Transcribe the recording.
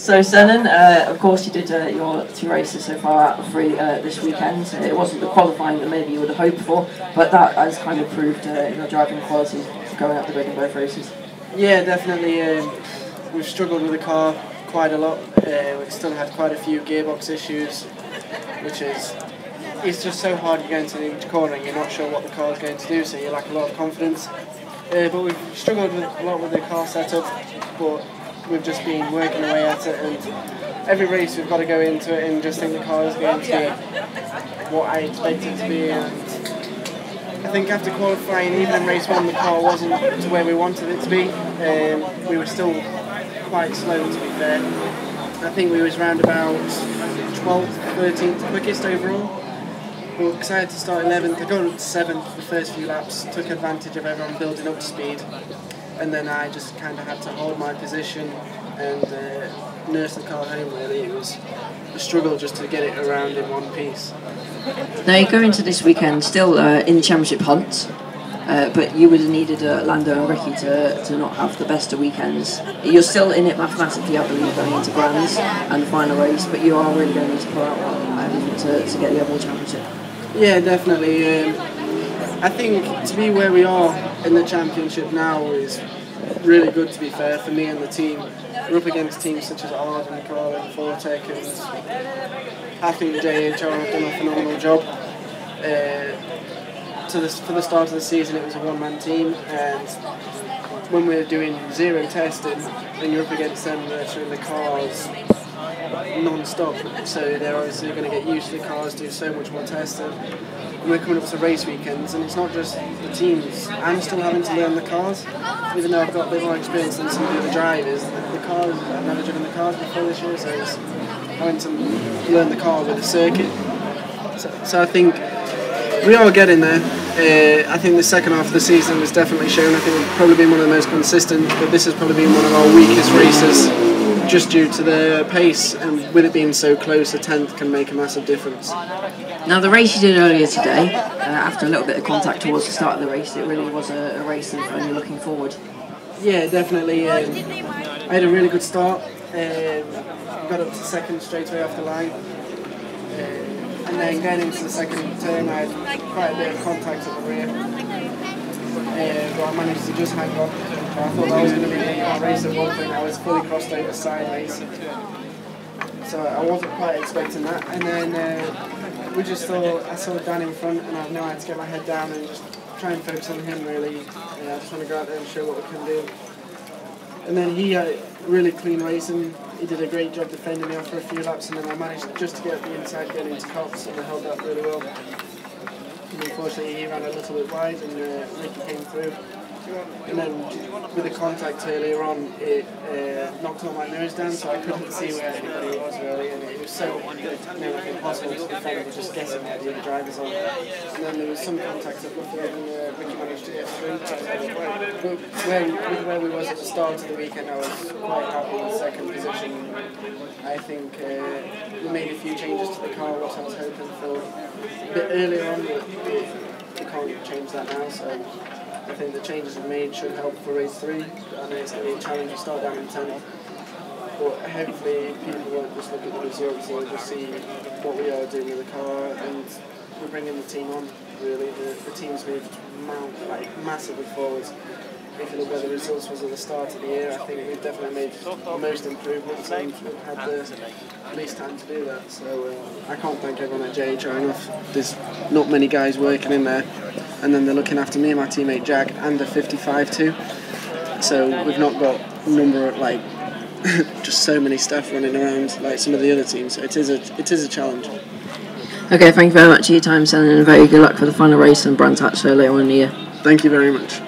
So Sennan, of course you did your 2 races so far out of 3 this weekend. It wasn't the qualifying that maybe you would have hoped for, but that has kind of proved your driving quality going up the grid in both races. Yeah, definitely. We've struggled with the car quite a lot. We've still had quite a few gearbox issues, which is it's just so hard. You go into each corner and you're not sure what the car is going to do, so you lack a lot of confidence. But we've struggled a lot with the car setup, but we've just been working away at it, and every race we've got to go into it and just think the car is going to be what I expect it to be. And I think after qualifying, even in race 1, the car wasn't to where we wanted it to be. We were still quite slow, to be fair. I think we was around about 12th, 13th quickest overall. But because I had to start 11th, I got up to 7th the first few laps, took advantage of everyone building up to speed, and then I just kind of had to hold my position and nurse the car home. Really, it was a struggle just to get it around in one piece. Now you go into this weekend still in the championship hunt, but you would have needed Lando and Ricky to not have the best of weekends. You're still in it mathematically, I believe, going into Grands and the final race, but you are really going to need to pull out one to get the overall championship. Yeah, definitely. I think to be where we are in the championship now is really good, to be fair, for me and the team. We're up against teams such as Ard and Carl and Pirtek, and I think the JHR have done a phenomenal job. For the start of the season, it was a one-man team, and when we're doing 0 testing, and you're up against them, they're in the cars non-stop, so they're obviously going to get used to the cars, do so much more testing. And we're coming up to race weekends, and it's not just the teams. I'm still having to learn the cars, even though I've got a bit more experience than some of the other drivers. The cars, I've never driven the cars before this year, so it's having to learn the car with the circuit. So I think we are getting there. I think the second half of the season was definitely shown. I think we've probably been one of the most consistent, but this has probably been one of our weakest races, just due to the pace, and with it being so close, a 10th can make a massive difference. Now the race you did earlier today, after a little bit of contact towards the start of the race, it really was a race of only looking forward. Yeah, definitely. I had a really good start. Got up to 2nd straight away off the line. And then going into the 2nd turn, I had quite a bit of contact at the rear. But I managed to just hang on. I thought that was going to be a race at one point. I was fully crossed over sideways. So I wasn't quite expecting that. And then we just thought, I saw Dan in front, and I know I had to get my head down and just try and focus on him, really. I just want to go out there and show what we can do. And then he had really clean racing. He did a great job defending me off for a few laps, and then I managed just to get up the inside, get into Cops, and I held that really well. And unfortunately, he ran a little bit wide, and Ricky came through. And then with the contact earlier on, it knocked all my nose down, so I couldn't see where anybody was really, and it was so nearly impossible to defend, just guessing where the other drivers are. And then there was some contact at the third, and Ricky managed to get through. But where we was at the start of the weekend, I was quite happy in 2nd position. I think we made a few changes to the car, what I was hoping for a bit earlier on, but we can't change that now, so I think the changes we've made should help for race 3. I know it's going to be a challenge to start down in 10th, but hopefully people won't just look at the results, they'll just see what we are doing with the car, and we're bringing the team on, really. The team's moved massively forwards. If you look where the results was at the start of the year, I think we've definitely made the most improvements, and we've had the least time to do that. So I can't thank everyone at JHR enough. There's not many guys working in there, and then they're looking after me and my teammate Jack and a 55 too. So we've not got a number of just so many staff running around like some of the other teams. So it is a challenge. Okay, thank you very much for your time, Sennan, and very good luck for the final race and Brand Hatch later on in the year. Thank you very much.